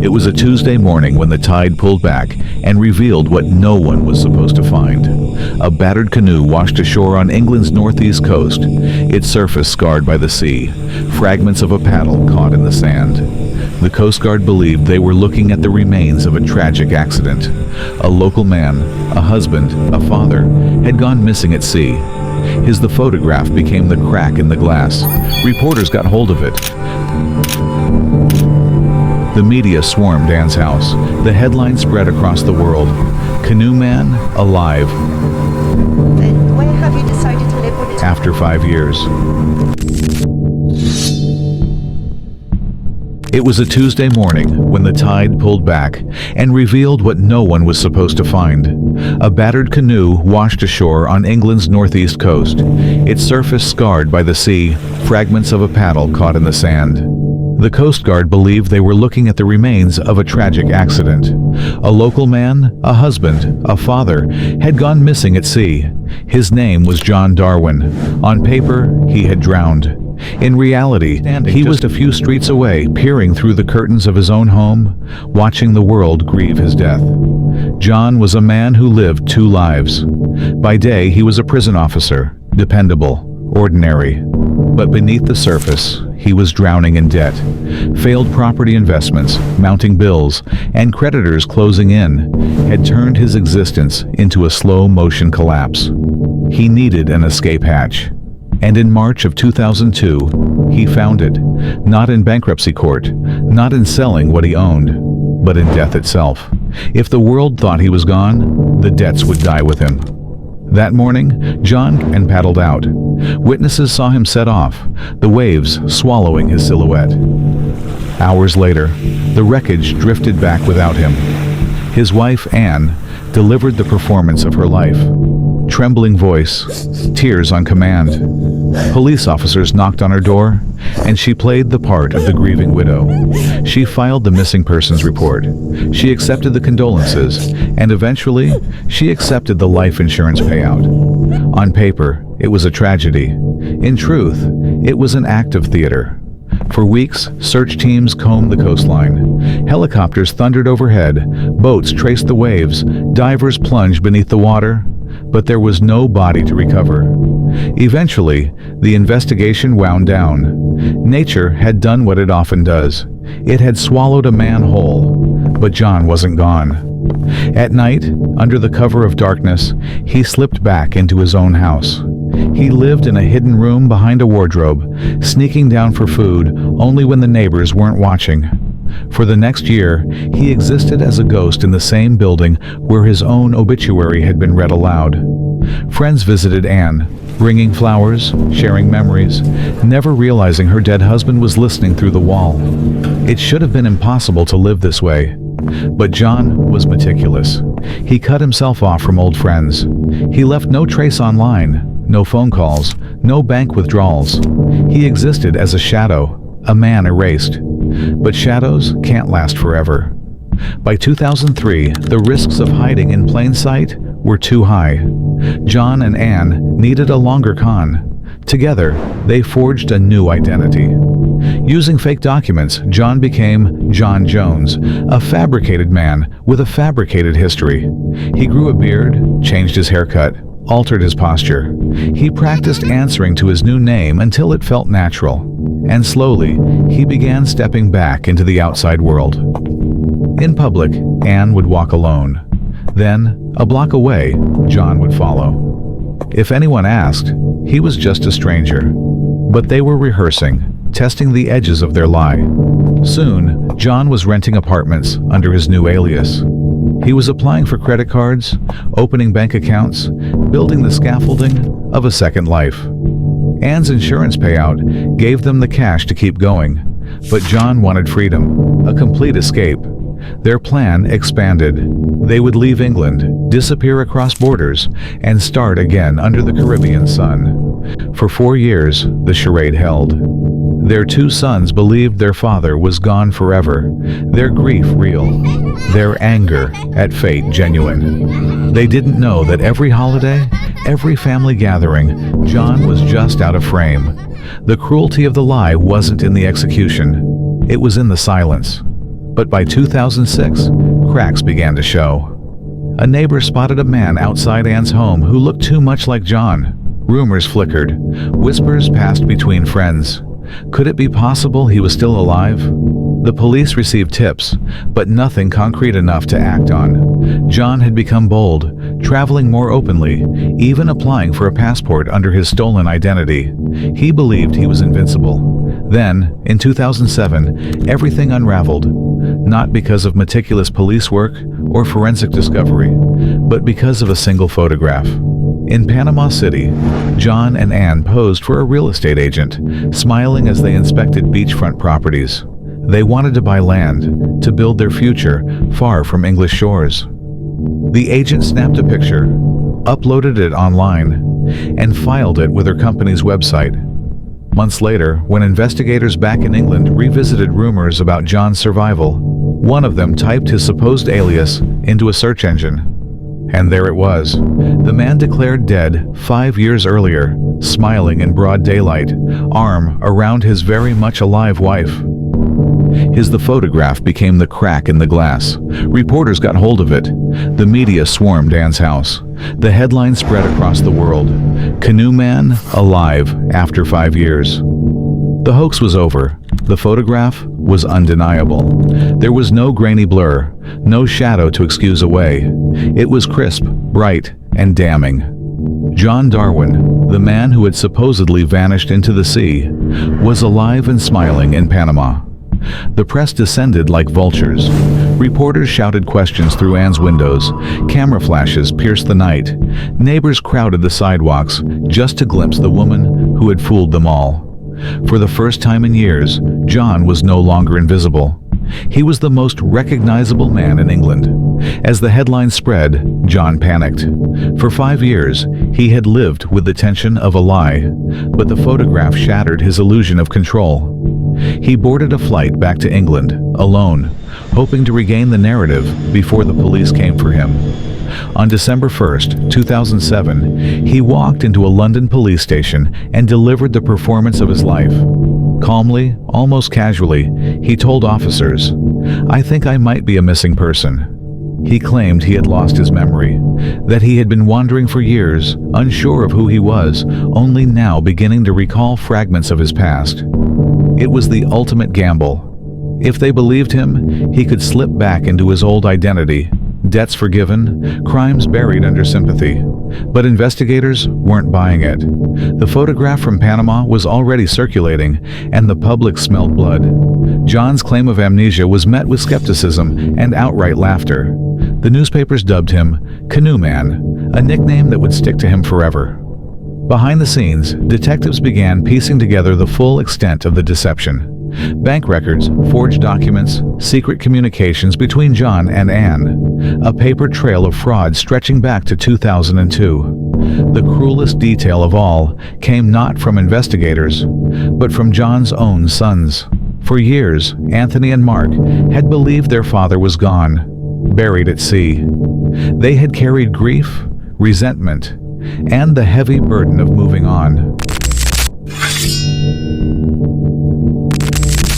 It was a Tuesday morning when the tide pulled back and revealed what no one was supposed to find. A battered canoe washed ashore on England's northeast coast, its surface scarred by the sea, fragments of a paddle caught in the sand. The Coast Guard believed they were looking at the remains of a tragic accident. A local man, a husband, a father, had gone missing at sea. The photograph became the crack in the glass. Reporters got hold of it. The media swarmed Anne's house. The headline spread across the world. Canoe Man, alive. And why have you decided to live with it? After 5 years. It was a Tuesday morning when the tide pulled back and revealed what no one was supposed to find. A battered canoe washed ashore on England's northeast coast, its surface scarred by the sea, fragments of a paddle caught in the sand. The Coast Guard believed they were looking at the remains of a tragic accident. A local man, a husband, a father, had gone missing at sea. His name was John Darwin. On paper, he had drowned. In reality, he was a few streets away, peering through the curtains of his own home, watching the world grieve his death. John was a man who lived two lives. By day, he was a prison officer, dependable, ordinary. But beneath the surface, he was drowning in debt. Failed property investments, mounting bills, and creditors closing in had turned his existence into a slow-motion collapse. He needed an escape hatch. And in March of 2002, he found it, not in bankruptcy court, not in selling what he owned, but in death itself. If the world thought he was gone, the debts would die with him. That morning, John paddled out. Witnesses saw him set off, the waves swallowing his silhouette. Hours later, the wreckage drifted back without him. His wife, Anne, delivered the performance of her life. Trembling voice, tears on command. Police officers knocked on her door, and she played the part of the grieving widow. She filed the missing persons report. She accepted the condolences, and eventually, she accepted the life insurance payout. On paper, it was a tragedy. In truth, it was an act of theater. For weeks, search teams combed the coastline. Helicopters thundered overhead, boats traced the waves, divers plunged beneath the water, but there was no body to recover. Eventually, the investigation wound down. Nature had done what it often does. It had swallowed a man whole, but John wasn't gone. At night, under the cover of darkness, he slipped back into his own house. He lived in a hidden room behind a wardrobe, sneaking down for food only when the neighbors weren't watching. For the next year, he existed as a ghost in the same building where his own obituary had been read aloud. Friends visited Anne, bringing flowers, sharing memories, never realizing her dead husband was listening through the wall. It should have been impossible to live this way. But John was meticulous. He cut himself off from old friends. He left no trace online, no phone calls, no bank withdrawals. He existed as a shadow, a man erased. But shadows can't last forever. By 2003, the risks of hiding in plain sight were too high. John and Anne needed a longer con. Together, they forged a new identity. Using fake documents, John became John Jones, a fabricated man with a fabricated history. He grew a beard, changed his haircut, altered his posture. He practiced answering to his new name until it felt natural. And slowly, he began stepping back into the outside world. In public, Anne would walk alone. Then, a block away, John would follow. If anyone asked, he was just a stranger. But they were rehearsing, testing the edges of their lie. Soon, John was renting apartments under his new alias. He was applying for credit cards, opening bank accounts, building the scaffolding of a second life. Anne's insurance payout gave them the cash to keep going, but John wanted freedom, a complete escape. Their plan expanded. They would leave England, disappear across borders, and start again under the Caribbean sun. For 4 years, the charade held. Their 2 sons believed their father was gone forever, their grief real, their anger at fate genuine. They didn't know that every holiday, every family gathering, John was just out of frame. The cruelty of the lie wasn't in the execution, it was in the silence. But by 2006, cracks began to show. A neighbor spotted a man outside Anne's home who looked too much like John. Rumors flickered. Whispers passed between friends. Could it be possible he was still alive? The police received tips, but nothing concrete enough to act on. John had become bold, traveling more openly, even applying for a passport under his stolen identity. He believed he was invincible. Then, in 2007, everything unraveled, not because of meticulous police work or forensic discovery, but because of a single photograph. In Panama City, John and Anne posed for a real estate agent, smiling as they inspected beachfront properties. They wanted to buy land, to build their future far from English shores. The agent snapped a picture, uploaded it online, and filed it with her company's website. Months later, when investigators back in England revisited rumors about John's survival, one of them typed his supposed alias into a search engine. And there it was. The man declared dead 5 years earlier, smiling in broad daylight, arm around his very much alive wife. The photograph became the crack in the glass. Reporters got hold of it. The media swarmed Anne's house. The headline spread across the world. Canoe Man alive after 5 years. The hoax was over. The photograph was undeniable. There was no grainy blur, no shadow to excuse away. It was crisp, bright, and damning. John Darwin, the man who had supposedly vanished into the sea, was alive and smiling in Panama. The press descended like vultures. Reporters shouted questions through Anne's windows. Camera flashes pierced the night. Neighbors crowded the sidewalks just to glimpse the woman who had fooled them all. For the first time in years, John was no longer invisible. He was the most recognizable man in England. As the headlines spread, John panicked. For 5 years, he had lived with the tension of a lie, but the photograph shattered his illusion of control. He boarded a flight back to England, alone, hoping to regain the narrative before the police came for him. On December 1st, 2007, he walked into a London police station and delivered the performance of his life. Calmly, almost casually, he told officers, "I think I might be a missing person." He claimed he had lost his memory, that he had been wandering for years, unsure of who he was, only now beginning to recall fragments of his past. It was the ultimate gamble. If they believed him, he could slip back into his old identity, debts forgiven, crimes buried under sympathy. But investigators weren't buying it. The photograph from Panama was already circulating, and the public smelled blood. John's claim of amnesia was met with skepticism and outright laughter. The newspapers dubbed him Canoe Man, a nickname that would stick to him forever. Behind the scenes, detectives began piecing together the full extent of the deception. Bank records, forged documents, secret communications between John and Anne. A paper trail of fraud stretching back to 2002. The cruelest detail of all came not from investigators, but from John's own sons. For years, Anthony and Mark had believed their father was gone, buried at sea. They had carried grief, resentment, and the heavy burden of moving on.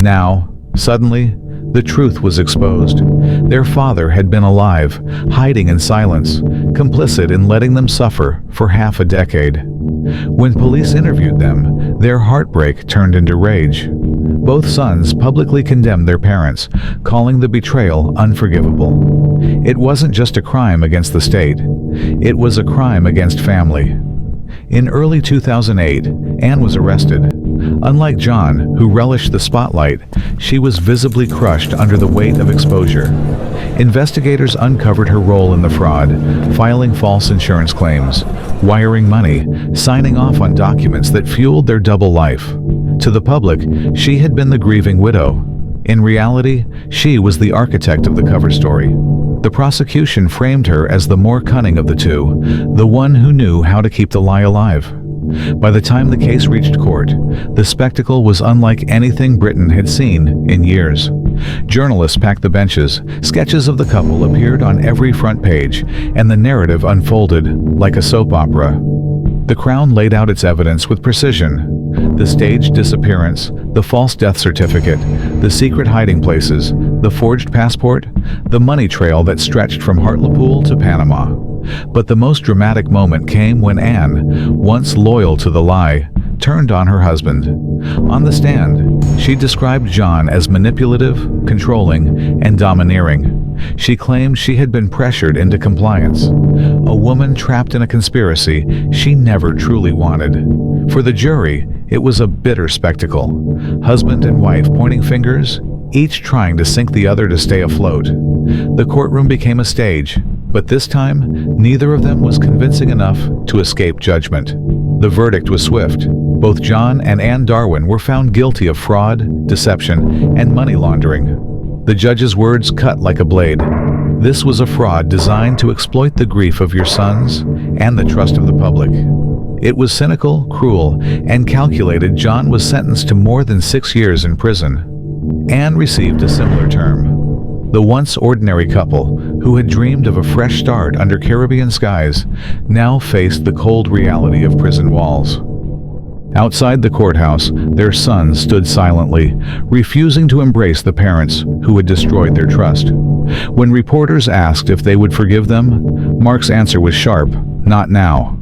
Now, suddenly, the truth was exposed. Their father had been alive, hiding in silence, complicit in letting them suffer for half a decade. When police interviewed them, their heartbreak turned into rage. Both sons publicly condemned their parents, calling the betrayal unforgivable. It wasn't just a crime against the state. It was a crime against family. In early 2008, Anne was arrested. Unlike John, who relished the spotlight, she was visibly crushed under the weight of exposure. Investigators uncovered her role in the fraud, filing false insurance claims, wiring money, signing off on documents that fueled their double life. To the public, she had been the grieving widow. In reality, she was the architect of the cover story. The prosecution framed her as the more cunning of the two, the one who knew how to keep the lie alive. By the time the case reached court, the spectacle was unlike anything Britain had seen in years. Journalists packed the benches, sketches of the couple appeared on every front page, and the narrative unfolded like a soap opera. The Crown laid out its evidence with precision. The staged disappearance, The false death certificate, the secret hiding places, the forged passport, the money trail that stretched from Hartlepool to Panama. But the most dramatic moment came when Anne, once loyal to the lie, turned on her husband. On the stand, she described John as manipulative, controlling, and domineering. She claimed she had been pressured into compliance, a woman trapped in a conspiracy she never truly wanted. For the jury, it was a bitter spectacle. Husband and wife pointing fingers, each trying to sink the other to stay afloat. The courtroom became a stage, but this time, neither of them was convincing enough to escape judgment. The verdict was swift. Both John and Ann Darwin were found guilty of fraud, deception, and money laundering. The judge's words cut like a blade. This was a fraud designed to exploit the grief of your sons and the trust of the public. It was cynical, cruel, and calculated. John was sentenced to more than 6 years in prison. Anne received a similar term. The once ordinary couple, who had dreamed of a fresh start under Caribbean skies, now faced the cold reality of prison walls. Outside the courthouse, their sons stood silently, refusing to embrace the parents who had destroyed their trust. When reporters asked if they would forgive them, Mark's answer was sharp: "Not now.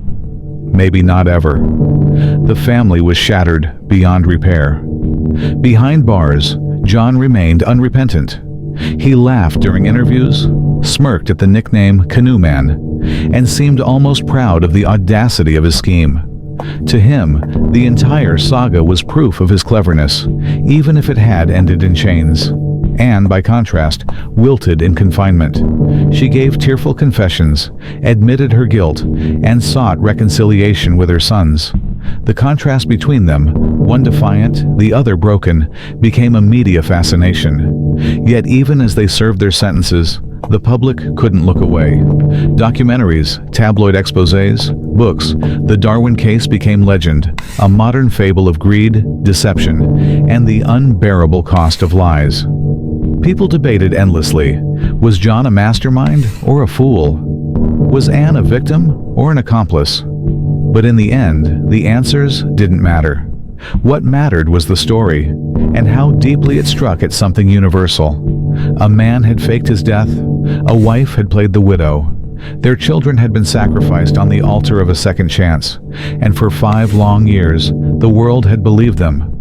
Maybe not ever." The family was shattered beyond repair. Behind bars, John remained unrepentant. He laughed during interviews, smirked at the nickname Canoe Man, and seemed almost proud of the audacity of his scheme. To him, the entire saga was proof of his cleverness, even if it had ended in chains. Anne, by contrast, wilted in confinement. She gave tearful confessions, admitted her guilt, and sought reconciliation with her sons. The contrast between them, one defiant, the other broken, became a media fascination. Yet even as they served their sentences, the public couldn't look away. Documentaries, tabloid exposés, books, the Darwin case became legend, a modern fable of greed, deception, and the unbearable cost of lies. People debated endlessly. Was John a mastermind or a fool? Was Anne a victim or an accomplice? But in the end, the answers didn't matter. What mattered was the story, and how deeply it struck at something universal. A man had faked his death, a wife had played the widow. Their children had been sacrificed on the altar of a second chance, and for 5 long years, the world had believed them.